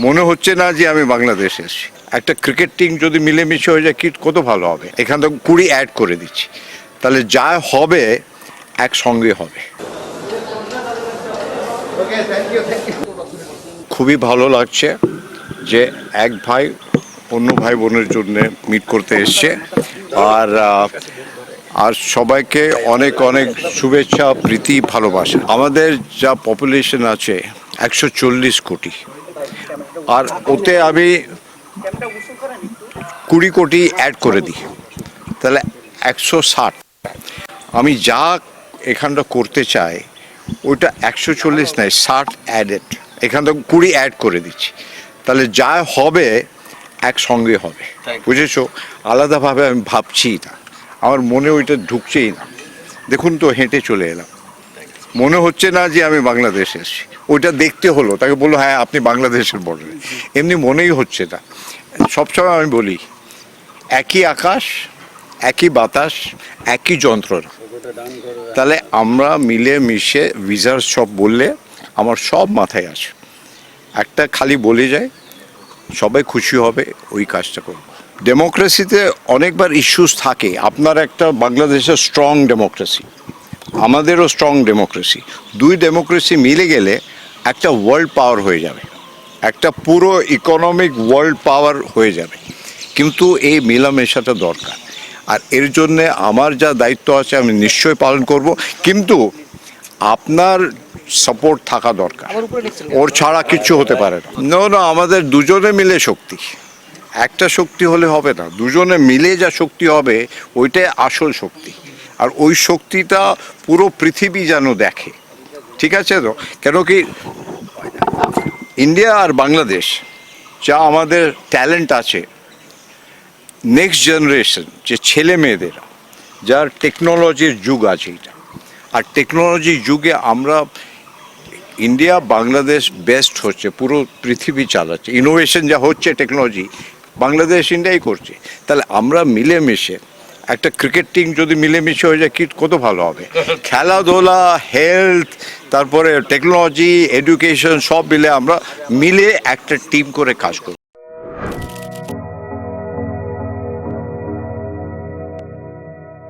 মনে হচ্ছে না যে আমি বাংলাদেশে এসেছি। একটা ক্রিকেট টিম যদি মিলেমিশে হয়ে যায় কি কত ভালো হবে। এখান থেকে 20 অ্যাড করে দিচ্ছি, তাহলে যা হবে একসঙ্গে হবে। খুবই ভালো লাগছে যে এক ভাই অন্য ভাই বোনের জন্য মিট করতে এসছে। আর আর সবাইকে অনেক অনেক শুভেচ্ছা, প্রীতি, ভালোবাসা। আমাদের যা পপুলেশন আছে 140 কোটি, আর ওতে আমি 20 কোটি অ্যাড করে দিই, তাহলে 160। আমি যা এখানটা করতে চাই ওইটা 140 নয়, 60 অ্যাডেড। এখান থেকে 20 অ্যাড করে দিচ্ছি, তাহলে যা হবে একসঙ্গে হবে। বুঝেছো? আলাদাভাবে আমি ভাবছি না, আমার মনে ওইটা ঢুকছেই না। দেখুন তো, হেঁটে চলে এলাম, মনে হচ্ছে না যে আমি বাংলাদেশে এসেছি। ওইটা দেখতে হলো, তাকে বললো হ্যাঁ আপনি বাংলাদেশের বর্ডারে, এমনি মনেই হচ্ছে না। সবসময় আমি বলি একই আকাশ, একই বাতাস, একই যন্ত্রণা। তাহলে আমরা মিলে মিশে ভিসার সব বললে আমার সব মাথায় আছে। একটা খালি বলে যায়, সবাই খুশি হবে, ওই কাজটা করব। ডেমোক্রেসিতে অনেকবার ইস্যুস থাকে। আপনার একটা বাংলাদেশের স্ট্রং ডেমোক্রেসি, আমাদেরও স্ট্রং ডেমোক্রেসি, দুই ডেমোক্রেসি মিলে গেলে একটা ওয়ার্ল্ড পাওয়ার হয়ে যাবে, একটা পুরো ইকোনমিক ওয়ার্ল্ড পাওয়ার হয়ে যাবে। কিন্তু এই মেলামেশাটা দরকার, আর এর জন্যে আমার যা দায়িত্ব আছে আমি নিশ্চয়ই পালন করব, কিন্তু আপনার সাপোর্ট থাকা দরকার। ওর ছাড়া কিচ্ছু হতে পারে না। না, আমাদের দুজনে মিলে শক্তি, একটা শক্তি হলে হবে না, দুজনে মিলে যা শক্তি হবে ওইটাই আসল শক্তি। আর ওই শক্তিটা পুরো পৃথিবী যেন দেখে, ঠিক আছে তো? কেন কি ইন্ডিয়া আর বাংলাদেশ যা আমাদের ট্যালেন্ট আছে, নেক্সট জেনারেশন যে ছেলে মেয়েদের, যার টেকনোলজির যুগ আছে এটা, আর টেকনোলজির যুগে আমরা ইন্ডিয়া বাংলাদেশ বেস্ট হচ্ছে, পুরো পৃথিবী চালাচ্ছে। ইনোভেশন যা হচ্ছে টেকনোলজি, বাংলাদেশ ইন্ডিয়াই করছে। তাহলে আমরা মিলেমিশে একটা ক্রিকেট টিম যদি মিলেমিশে হয়ে যায় কি কত ভালো হবে। খেলাধুলা, হেলথ, তারপরে টেকনোলজি, এডুকেশন সব মিলে আমরা মিলে একটা টিম করে কাজ করব।